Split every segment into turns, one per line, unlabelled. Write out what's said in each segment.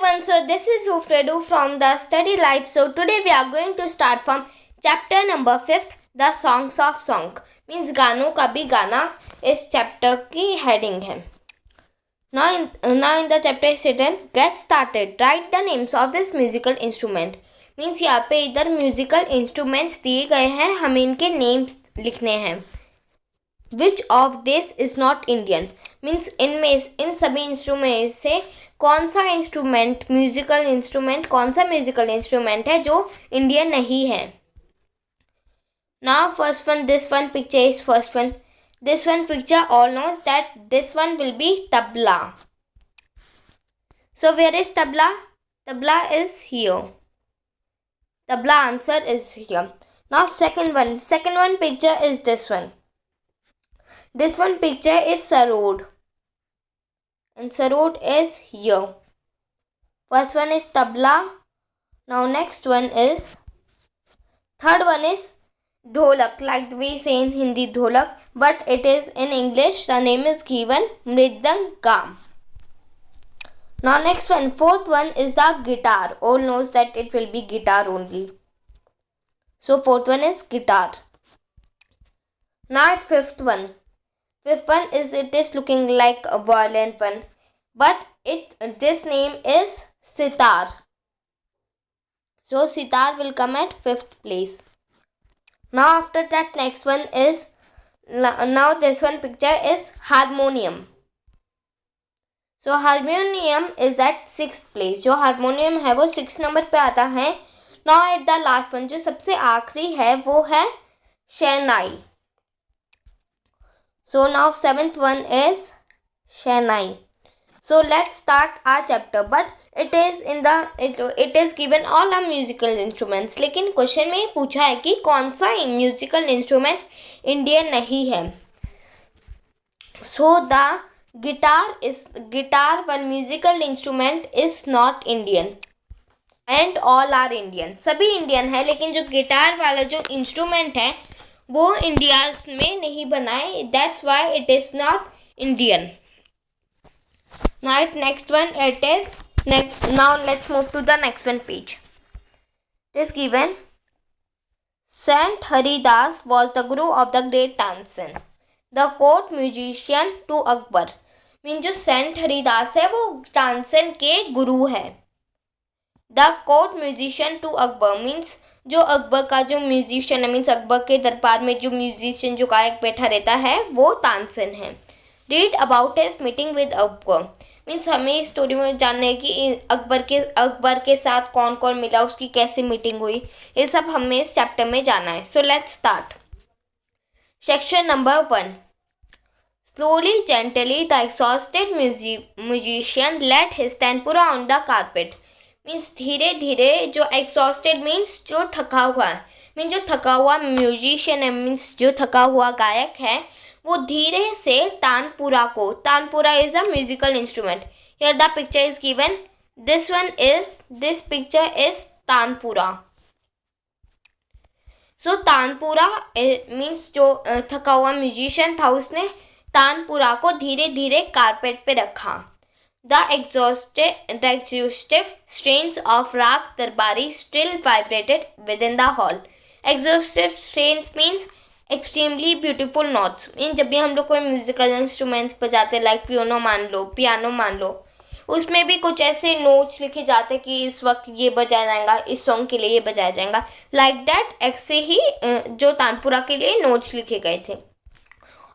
everyone, so this is Ufredu from the Study Life. So today we are going to start from chapter number 5, the Songs of Song. Means गानों का भी गाना इस chapter की heading है. Now in the chapter is written, get started. Write the names of this musical instrument. Means यहाँ पे इधर musical instruments दिए गए हैं, हमें इनके names लिखने हैं. Which of this is not Indian? Means in सभी इंस्ट्रूमेंट से कौन सा म्यूजिकल इंस्ट्रूमेंट है जो इंडियन नहीं है. Now first one, this one picture is first one. This one picture all knows that this one will be tabla. So where is tabla? Tabla is here. Tabla answer is here. Now second one picture is this one. This one picture is Sarod. And Sarod is here. First one is tabla. Now next one is, third one is dholak. Like we say in Hindi dholak, but it is in English. The name is given mridangam. Now next one, fourth one is the guitar. All knows that it will be guitar only. So fourth one is guitar. Now at fifth one. Fifth one is, it is looking like a violent one, but this name is sitar. So sitar will come at fifth place. Now after that next one is, now this one picture is harmonium. So harmonium is at sixth place. जो harmonium है वो 6 number पे आता है. Now at the last one, जो सबसे आखिरी है वो है शहनाई. So now seventh one is Shehnai. So let's start our chapter. But it is given all our musical instruments. लेकिन क्वेश्चन में पूछा है कि कौन सा म्यूजिकल इंस्ट्रूमेंट इंडियन नहीं है. So the guitar one musical instrument is not Indian. And all are Indian. सभी इंडियन है, लेकिन जो गिटार वाला जो इंस्ट्रूमेंट है वो इंडिया में नहीं बनाए. That's why it is not Indian. Next one it is now let's move to the next one page. It is given, saint Haridas was the guru of the great Tansen, the court musician to Akbar. Mean जो saint Haridas है वो तानसेन के गुरु है. The court musician to Akbar means जो अकबर का जो musician है, मीन्स अकबर के दरबार में जो म्यूजिशियन जो गायक बैठा रहता है वो तानसेन है. Read about his meeting with Akbar. Means हमें इस स्टोरी में जानना है कि अकबर के साथ कौन कौन मिला, उसकी कैसे मीटिंग हुई, ये सब हमें इस चैप्टर में जाना है. So let's start. Section number 1. Slowly gently the exhausted musician late his tanpura on the carpet. Means धीरे धीरे जो एग्जॉस्टेड मीन्स जो थका हुआ है, मीन्स जो थका हुआ म्यूजिशियन है, मीन्स जो थका हुआ गायक है, वो धीरे से tanpura is a musical instrument. Here the picture is given. This picture is tanpura. So tanpura means जो थका हुआ म्यूजिशियन था उसने तानपुरा को धीरे धीरे कारपेट पे रखा. The exhaustive strains of Rag Darbari still vibrated within the hall. Exhaustive strains means extremely beautiful notes. Mean जब भी हम लोग कोई म्यूजिकल इंस्ट्रूमेंट्स बजाते, लाइक पियानो मान लो, उसमें भी कुछ ऐसे नोट्स लिखे जाते कि इस वक्त ये बजाया जाएगा, इस सॉन्ग के लिए ये बजाया जाएगा. लाइक दैट ऐसे ही जो तानपुरा के लिए नोट्स लिखे गए थे.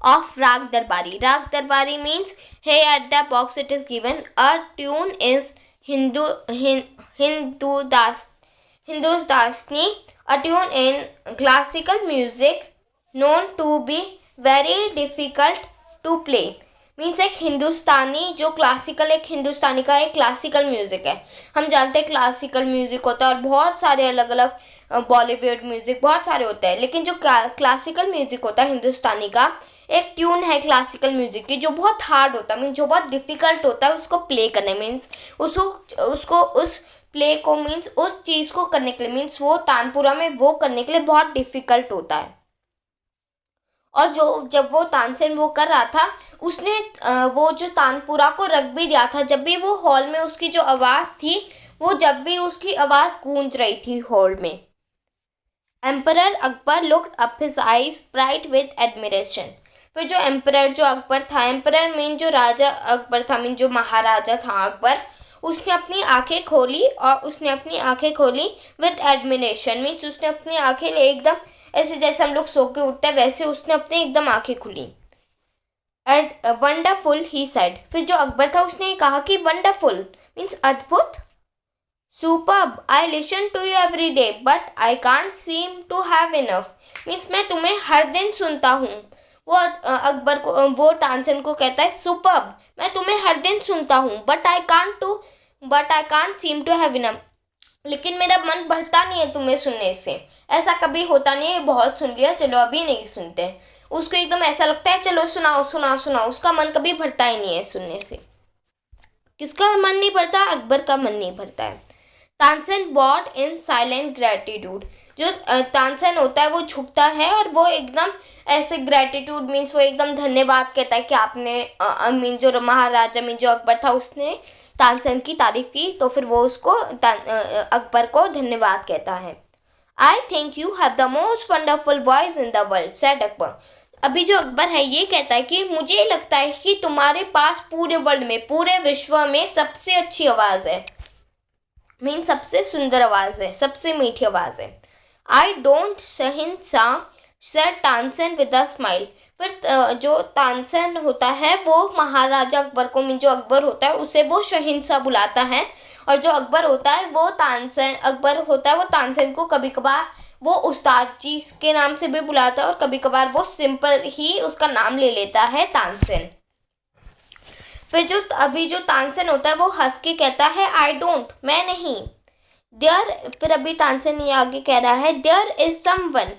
Of Rag Darbari means, here at the box it is given, a tune is Hindustani, a tune in classical music known to be very difficult to play. Means एक हिंदुस्तानी का एक क्लासिकल म्यूज़िक है. हम जानते हैं क्लासिकल म्यूज़िक होता है और बहुत सारे अलग अलग बॉलीवुड म्यूज़िक बहुत सारे होते हैं, लेकिन जो क्लासिकल म्यूज़िक होता है हिंदुस्तानी का, एक ट्यून है क्लासिकल म्यूज़िक की जो बहुत हार्ड होता है, मीन्स जो बहुत डिफ़िकल्ट होता है उसको प्ले करने, मीन्स उसको उस प्ले को मीन्स उस चीज़ को करने के लिए, मीन्स वो तानपुरा में वो करने के लिए बहुत डिफ़िकल्ट होता है. और जब वो तानसेन वो कर रहा था, उसने वो जो तानपुरा को रख भी दिया था। जब भी वो हॉल में उसकी जो आवाज़ थी, वो जब भी उसकी आवाज़ गूंज रही थी हॉल में। Emperor Akbar looked up his eyes bright with admiration. फिर जो एम्परर जो अकबर था, एम्परर मीन जो राजा अकबर था, मीन जो महाराजा था अकबर, उसने अपनी आंखें खोली, और उसने अपनी आंखें खोली विद एडमिरेशन, मीन्स उसने अपनी आंखें एकदम ऐसे जैसे हम लोग सो के उठते हैं वैसे उसने अपनी एकदम आंखें खुली। एड वंडरफुल ही सेड। फिर जो अकबर था उसने कहा कि वंडरफुल मीन्स अद्भुत। Superb I listen to you every day but I can't seem to have enough. Means मैं तुम्हें हर दिन सुनता हूँ। वो अकबर को वो तानसेन को कहता है सुपर्ब, मैं तुम्हें हर दिन सुनता हूँ but I can't seem to have enough, लेकिन मेरा मन भरता नहीं है तुम्हें सुनने से। ऐसा कभी होता नहीं है, बहुत सुन लिया, चलो अभी नहीं सुनते। उसको एकदम ऐसा लगता है चलो सुनाओ सुनाओ सुनाओ, उसका मन कभी भरता ही नहीं है सुनने से। किसका मन नहीं भरता? अकबर का मन नहीं भरता है। Tansen bowed in silent gratitude. जो तानसेन होता है वो झुकता है और वो एकदम ऐसे ग्रेटिट्यूड मीन्स वो एकदम धन्यवाद कहता है कि आपने मीन जो महाराजा मीन जो अकबर था उसने तानसेन की तारीफ की, तो फिर वो उसको अकबर को धन्यवाद कहता है। I think you have the most wonderful voice in the world said Akbar. अभी जो अकबर है ये कहता है कि मुझे लगता है कि तुम्हारे पास पूरे वर्ल्ड में, पूरे विश्व में सबसे अच्छी आवाज़ है, मीन सबसे सुंदर आवाज़ है, सबसे मीठी आवाज़ है। I don't Shahenshah said Tansen with a smile. फिर जो तानसेन होता है वो महाराजा अकबर को मीन जो अकबर होता है उसे वो शहिंशाह बुलाता है, और जो अकबर होता है वो तानसेन को कभी कभार वो उस्ताद जी के नाम से भी बुलाता है और कभी कभार वो सिंपल ही उसका नाम ले लेता है तानसेन। फिर जो अभी जो तानसेन होता है वो हंस के कहता है आई डोंट, मैं नहीं। फिर अभी तानसेन ये आगे कह रहा है देयर इज समवन,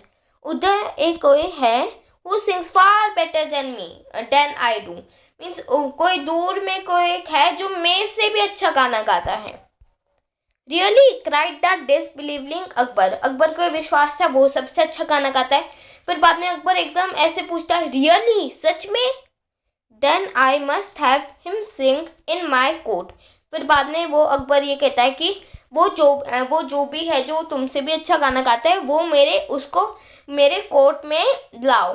उधर एक कोई है who sings far better than I do. Means कोई दूर में कोई एक है जो मेरे से भी अच्छा गाना गाता है। Really cried the disbelieving Akbar. Akbar को विश्वास था वो सबसे अच्छा गाना गाता है। फिर बाद में अकबर एकदम ऐसे पूछता है रियली, सच में? Then I must have him sing in my court. फिर बाद में वो अकबर ये कहता है कि वो जो भी है जो तुमसे भी अच्छा गाना गाता है वो मेरे कोर्ट में लाओ।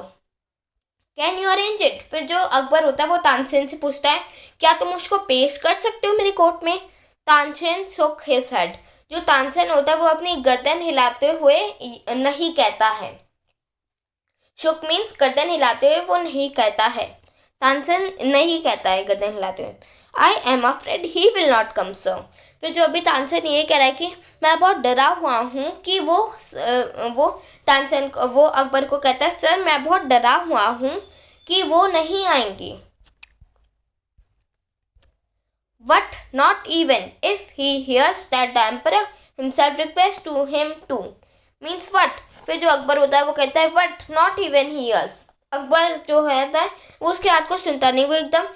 Can you arrange it? फिर जो अकबर होता है वो तानसेन से पूछता है क्या तुम उसको पेश कर सकते हो मेरे कोर्ट में? Tansen shook his head. जो तानसेन होता है वो अपनी गर्दन हिलाते हुए नहीं कहता है। शुक मीन्स गर्दन हिलाते हुए वो नहीं कहता है, तानसेन नहीं कहता है गर्दन हिलाते हुए। I am afraid he will not come sir. फिर जो अभी तानसेन ये कह रहा है कि मैं बहुत डरा हुआ हूँ कि वो अकबर को कहता है सर मैं बहुत डरा हुआ हूँ कि वो नहीं आएंगी। But not even if he hears that the emperor himself requests to him to means what? फिर जो अकबर होता है वो कहता है but not even he hears। Akbar जो है वो उसके हाथ को सुनता नहीं, वो एकदम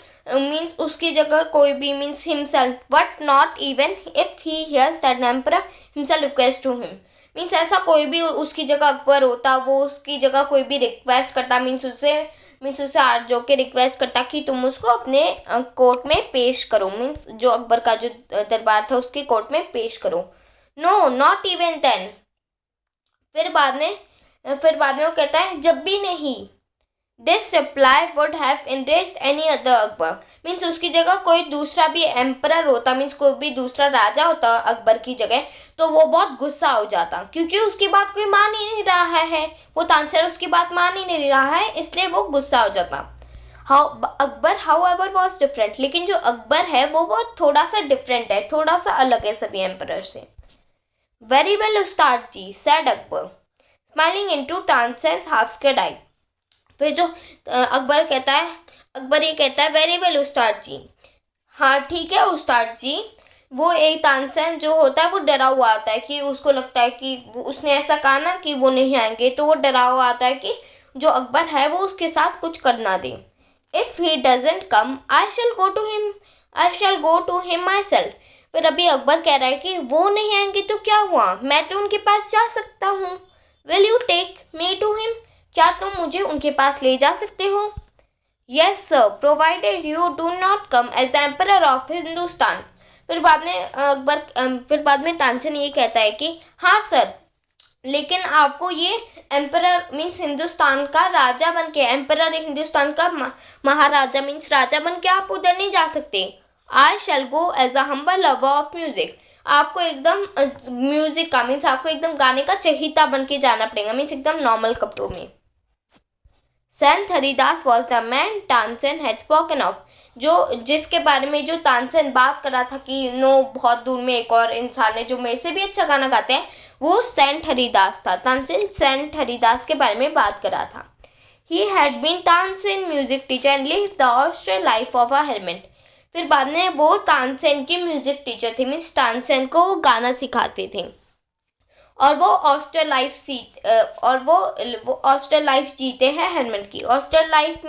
मीन्स उसकी जगह कोई भी means himself, but not even if he hears that emperor himself request to him. Means ऐसा कोई भी उसकी जगह अकबर होता, वो उसकी जगह कोई भी रिक्वेस्ट करता मीन्स उससे हाथ जो के रिक्वेस्ट करता कि तुम उसको अपने कोर्ट में पेश करो, मीन्स जो अकबर का जो दरबार था उसके कोर्ट में पेश करो। No not even then. फिर बाद में वो कहता है जब भी नहीं। This reply would have interest any other Akbar. Means उसकी जगह कोई दूसरा भी एम्परर होता, मीन्स कोई भी दूसरा राजा होता अकबर की जगह, तो वो बहुत गुस्सा हो जाता क्योंकि उसकी बात कोई मान ही नहीं रहा है, वो तानसेन उसकी बात मान ही नहीं रहा है, इसलिए वो गुस्सा हो जाता। Akbar however was different. लेकिन जो अकबर है वो बहुत थोड़ा सा डिफरेंट है, थोड़ा सा अलग है सभी एम्परर से। Very well Ustad ji said Akbar smiling into Tansen half scared I. फिर जो अकबर ये कहता है वेरी वेल उस्ताद जी, हाँ ठीक है उस्ताद जी। वो एक तानसेन जो होता है वो डरा हुआ आता है कि उसको लगता है कि उसने ऐसा कहा ना कि वो नहीं आएंगे, तो वो डरा हुआ आता है कि जो अकबर है वो उसके साथ कुछ कर ना दे। If he doesn't come I shall go to him myself. फिर अभी अकबर कह रहा है कि वो नहीं आएंगे तो क्या हुआ, मैं तो उनके पास जा सकता हूँ। Will you take me to him? क्या तुम मुझे उनके पास ले जा सकते हो? Yes sir, provided you do not come as emperor of Hindustan. फिर बाद में तानसेन ये कहता है कि हाँ सर, लेकिन आपको ये एम्परर मीन्स हिंदुस्तान का राजा बन के, एम्परर हिंदुस्तान का महाराजा मीन्स राजा बन के आप उधर नहीं जा सकते। I shall go as a humble lover of music. आपको एकदम म्यूजिक का मीन्स आपको एकदम गाने का चहीता बन के जाना पड़ेगा, मीन्स एकदम नॉर्मल कपड़ों में। Saint Haridas was the man Tansen had spoken of. जो जिसके बारे में जो तानसेन बात कर रहा था कि नो बहुत दूर में एक और इंसान है जो मेरे से भी अच्छा गाना गाते हैं, वो सेंट हरिदास था। तानसेन सेंट हरिदास के बारे में बात कर रहा था। He had been Tansen music teacher and lived the austere life of a hermit. फिर बाद में वो तानसेन के म्यूजिक टीचर थे, मीन्स तानसेन को वो गाना सिखाते थे और वो ऑस्ट्रियल लाइफ जीते हैं हेरमिट की। Austere life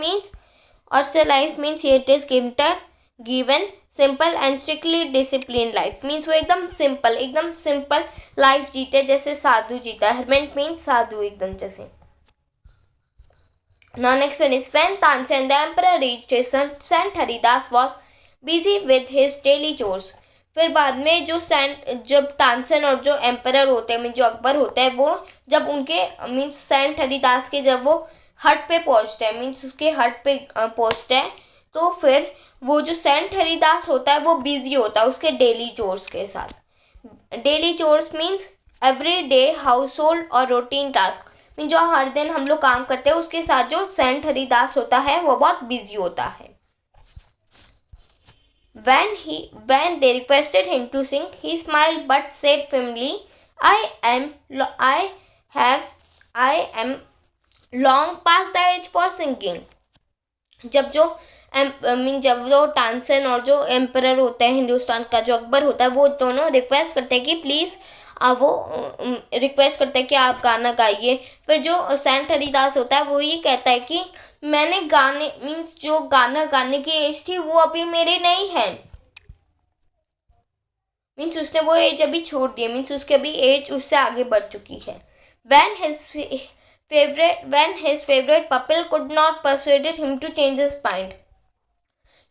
means it is given simple and strictly discipline life. Means वो एकदम सिंपल लाइफ जीते जैसे साधु जीता। हेरमिट मीन्स साधु एकदम जैसे। Now next one is when Tansen the emperor reached his son, Saint Haridas was busy with his daily chores। फिर बाद में जब तानसेन और जो एम्परर होते हैं मीन जो अकबर होता है, वो जब उनके मीन्स सेंट हरिदास के जब वो हट पे पहुंचते हैं, मीन्स उसके हट पे पहुंचते हैं, तो फिर वो जो सेंट हरिदास होता है वो बिजी होता है उसके डेली चोर्स के साथ। Daily chores means every day house hold और रूटीन टास्क, मीन जो हर दिन हम लोग काम करते हैं उसके साथ जो सेंट हरिदास होता है वो बहुत बिजी होता है। When they requested him to sing, he smiled but said firmly, I am long past the age for singing। जब जो तानसेन और जो एम्परर होते हैं हिंदुस्तान का जो अकबर होता है, वो दोनों रिक्वेस्ट करते हैं कि प्लीज़ वो रिक्वेस्ट करते हैं कि आप गाना गाइए। फिर जो सेंट हरिदास होता है वो ये कहता है कि मैंने गाने मीन्स जो गाना गाने की एज थी वो अभी मेरी नहीं है, मीन्स उसने वो एज अभी छोड़ दी, मीन्स उसकी अभी एज उससे आगे बढ़ चुकी है। When his favorite pupil could not persuade him to change his mind।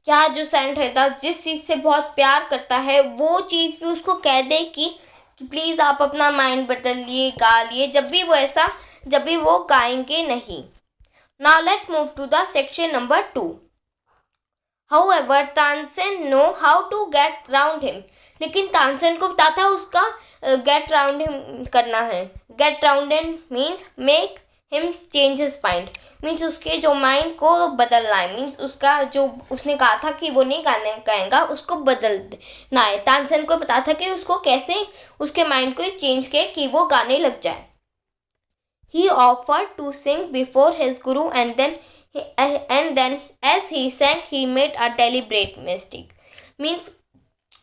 क्या जो सेंट हरिदास जिस चीज़ से बहुत प्यार करता है वो चीज़ भी उसको कह दे कि प्लीज़ आप अपना माइंड बदल लिए, गा लिए, जब भी वो गाएंगे नहीं। Now let's move to the section number 2। However, Tansen know how to get round him। लेकिन तानसेन को पता था उसका get round him करना है। Get round him means make him change his mind। Means उसके जो माइंड को बदलना है, मीन्स उसका जो उसने कहा था कि वो नहीं गाएगा उसको बदलना है। तानसेन को पता था कि उसको कैसे उसके माइंड को चेंज किए कि वो गाने लग जाए। He offered to sing before his guru and then as he sang he made a deliberate mistake। Means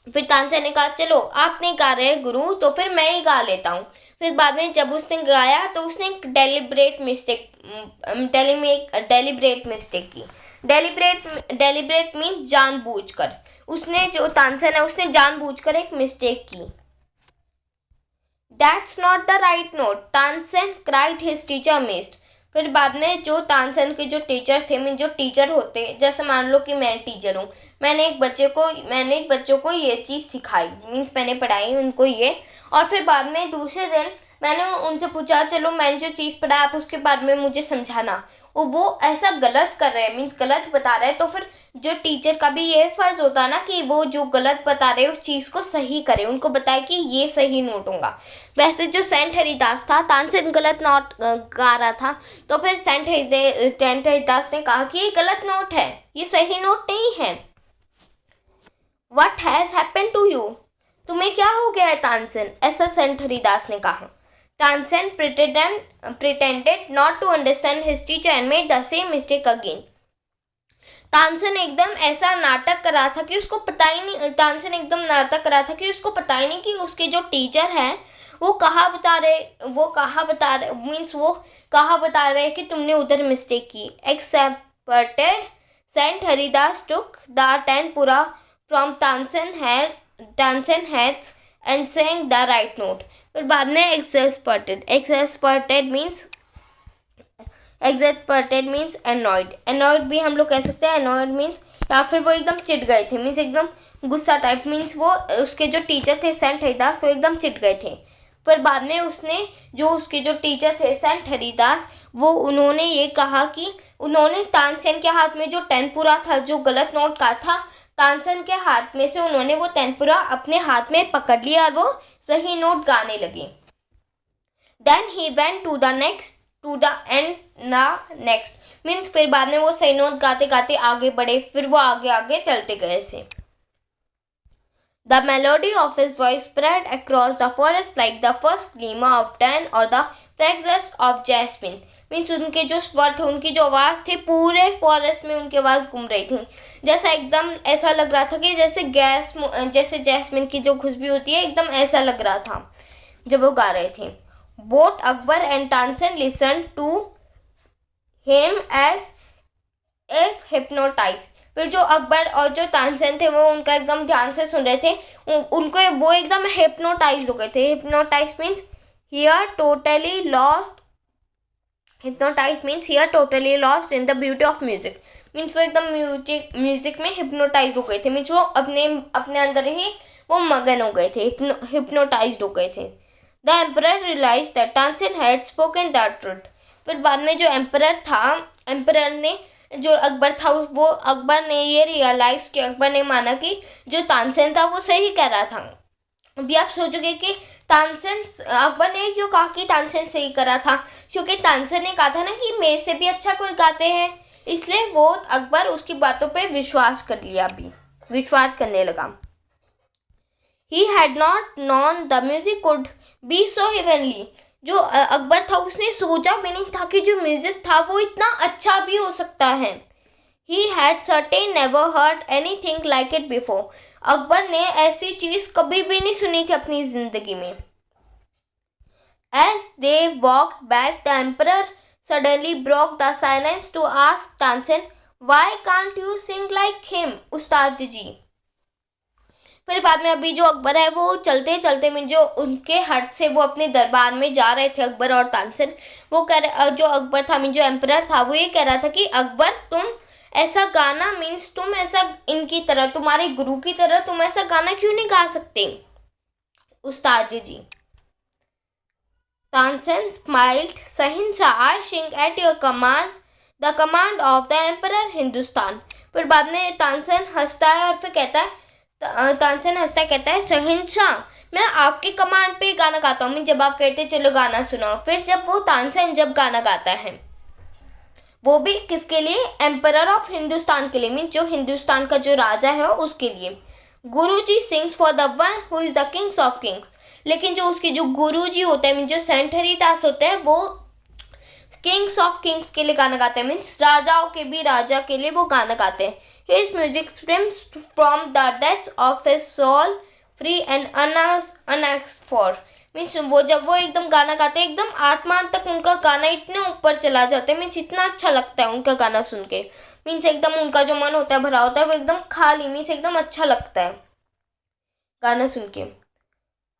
फिर तानसेन ने कहा चलो आप नहीं गा रहे गुरु तो फिर मैं ही गा लेता हूँ। फिर बाद में जब उसने गाया तो उसने एक डेलिब्रेट मिस्टेक की। डेलिब्रेट मीन जानबूझकर। उसने जो तानसेन है उसने जानबूझकर एक मिस्टेक की। That's not the right note, Tansen cried his teacher amazed। फिर बाद में जो तानसेन के जो टीचर थे, मीन जो टीचर होते, जैसे मान लो कि मैं टीचर हूँ, मैंने बच्चों को ये चीज़ सिखाई, मीन्स मैंने पढ़ाई उनको ये, और फिर बाद में दूसरे दिन मैंने उनसे पूछा चलो मैंने जो चीज़ पढ़ा आप उसके बारे में मुझे समझाना। वो ऐसा गलत कर रहे हैं, मीन्स गलत बता रहे हैं, तो फिर जो टीचर का भी ये फ़र्ज़ होता है ना कि वो जो गलत बता रहे हैं उस चीज़ को सही करे, उनको बताए कि ये सही नोट होगा। वैसे जो सेंट हरिदास था, तानसेन गलत नोट गा रहा था, तो फिर सेंट हरिदास ने कहा कि ये गलत नोट है, ये सही नोट नहीं है। What has happened to you? तुम्हें क्या हो गया है तानसेन, ऐसा सेंट हरिदास ने कहा। Tansen pretended not to understand his teacher and made the same mistake again। Tansen एकदम ऐसा नाटक कर रहा था कि उसको पता ही नहीं, तानसेन एकदम नाटक कर रहा था कि उसको पता ही नहीं कि उसके जो टीचर हैं वो कहाँ बता रहे मीन्स वो कहाँ बता रहे कि तुमने उधर मिस्टेक की। Accepted saint Haridas took the tanpura from Tansen heads and sang the right note। फिर बाद में exasperated means Exasperated means annoyed. Annoyed भी हम लोग कह सकते हैं. Annoyed मीन्स या फिर वो एकदम चिढ़ गए थे, मीन्स एकदम गुस्सा टाइप. मीन्स वो उसके जो टीचर थे सेंट हरिदास वो एकदम चिढ़ गए थे. फिर बाद में उसने जो उसके जो टीचर थे सेंट हरिदास वो उन्होंने ये कहा कि उन्होंने तानसेन के हाथ में जो टेम्पुरा था, जो गलत नोट का था, तानसेन के हाथ में से उन्होंने वो टेम्पुरा अपने हाथ में पकड़ लिया और वो सही नोट गाने लगे. Then he went to the next means फिर बाद में वो सही नोट गाते गाते आगे बढ़े. फिर वो आगे आगे चलते गए ऐसे. The melody of his voice spread across the forest like the first glimmer of dawn or the fragrance of jasmine. Means उनके जो स्वर थे, उनकी जो आवाज़ थी, पूरे फॉरेस्ट में उनकी आवाज़ घूम रही थी. जैसा एकदम ऐसा लग रहा था कि जैसे जैस्मिन की जो खुशबू होती है, एकदम ऐसा लग रहा था जब वो गा रहे थे. Both Akbar and Tansen listened to him as if hypnotized. फिर जो अकबर और जो तानसेन थे वो उनका एकदम ध्यान से सुन रहे थे. उनको वो एकदम हिप्नोटाइज हो गए थे. Hypnotize means here totally lost. Hypnotize means here totally lost in the beauty of music. Means वो एकदम म्यूजिक में हिप्नोटाइज हो गए थे. मीन्स वो अपने अंदर ही वो मगन हो गए थे, हिप्नोटाइज हो गए थे. The emperor realize that Tansen had spoken the truth. फिर बाद में जो एम्परर ने जो अकबर था वो अकबर ने ये रियलाइज कि अकबर ने माना कि जो तानसेन था वो सही कह रहा था. अभी आप सोचोगे कि अकबर ने क्यों कहा कि तानसेन सही कर रहा था, क्योंकि तानसेन ने कहा था ना कि मेरे से भी अच्छा कोई गाते हैं. इसलिए वो अकबर उसकी बातों पे विश्वास करने लगा. He had not known the music could be so heavenly. जो अकबर था उसने सोचा भी नहीं था कि जो म्यूजिक था वो इतना अच्छा भी हो सकता है. He had certainly never heard anything like it before. Akbar ने ऐसी चीज कभी भी नहीं सुनी थी अपनी जिंदगी में. As they walked back, the emperor suddenly broke the silence to ask Tansen, "Why can't you sing like him, उस्ताद जी?" फिर बाद में अभी जो अकबर है वो चलते चलते में जो उनके हट से वो अपने दरबार में जा रहे थे अकबर और तानसेन. वो जो अकबर था जो एम्परर था वो ये कह रहा था कि अकबर तुम ऐसा गाना मीन्स तुम ऐसा इनकी तरह तुम्हारे गुरु की तरह तुम ऐसा गाना क्यों नहीं गा सकते उस्ताद जी. Tansen smiled. Shahenshah, I sing at your command, the command of the emperor Hindustan. फिर बाद में तानसेन हंसता है और फिर कहता है शहंशाह मैं आपके कमांड पे गाना गाता हूँ. जब आप कहते चलो गाना सुनाओ. फिर जब वो तानसेन जब गाना गाता है वो भी किसके लिए, एम्परर ऑफ हिंदुस्तान के लिए, मीन जो हिंदुस्तान का जो राजा है उसके लिए. Guruji sings for the one who is the kings of kings. लेकिन जो उसके जो गुरुजी होते हैं मीन जो सेंट हरिदास होते हैं वो किंग्स ऑफ किंग्स के लिए गाना गाते हैं. मीन्स राजाओं के भी राजा के लिए वो गाना गाते हैं. His music springs from the depths of his soul, free and unasked for. Means वो जब वो एकदम गाना गाते हैं एकदम आत्मा तक उनका गाना इतने ऊपर चला जाता है. मीन्स इतना अच्छा लगता है उनका गाना सुन के. मीन्स एकदम उनका जो मन होता है भरा होता है वो एकदम खाली. मीन्स एकदम अच्छा लगता है गाना सुन के.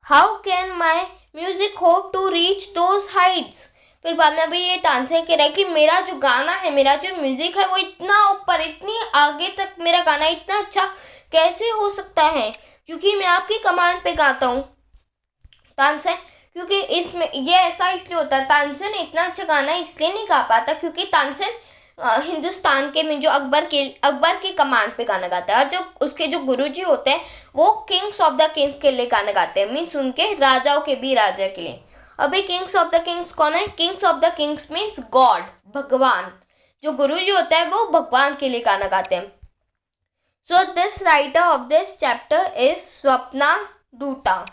How can my music hope to reach those heights? फिर बाद में अभी ये तानसेन कह रहा है कि मेरा जो गाना है, मेरा जो म्यूजिक है वो इतना ऊपर इतनी आगे तक मेरा गाना इतना अच्छा कैसे हो सकता है, क्योंकि मैं आपकी कमांड पे गाता हूँ. तानसेन क्योंकि इसमें ये ऐसा इसलिए होता है, तानसेन इतना अच्छा गाना इसलिए नहीं गा पाता क्योंकि तानसेन हिंदुस्तान के में जो अकबर के कमांड पे गाना गाता है. और जो उसके जो गुरुजी होते हैं वो किंग्स ऑफ द किंग्स के लिए गाना गाते हैं. मीन्स उनके राजाओं के भी राजा के लिए. अभी किंग्स ऑफ द किंग्स कौन है, Kings of the Kings means God, भगवान. जो गुरु जी होता है वो भगवान के लिए गाना गाते हैं. So this writer of this chapter is Swapna due to.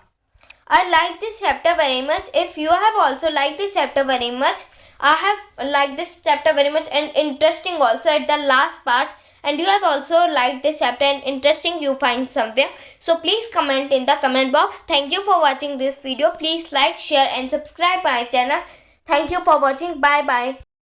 I like this chapter very much. If you have also liked this chapter very much, I have liked this chapter very much and interesting also at the last part, and you have also liked this chapter and interesting you find somewhere. So please comment in the comment box. Thank you for watching this video. Please like, share and subscribe my channel. Thank you for watching. Bye bye.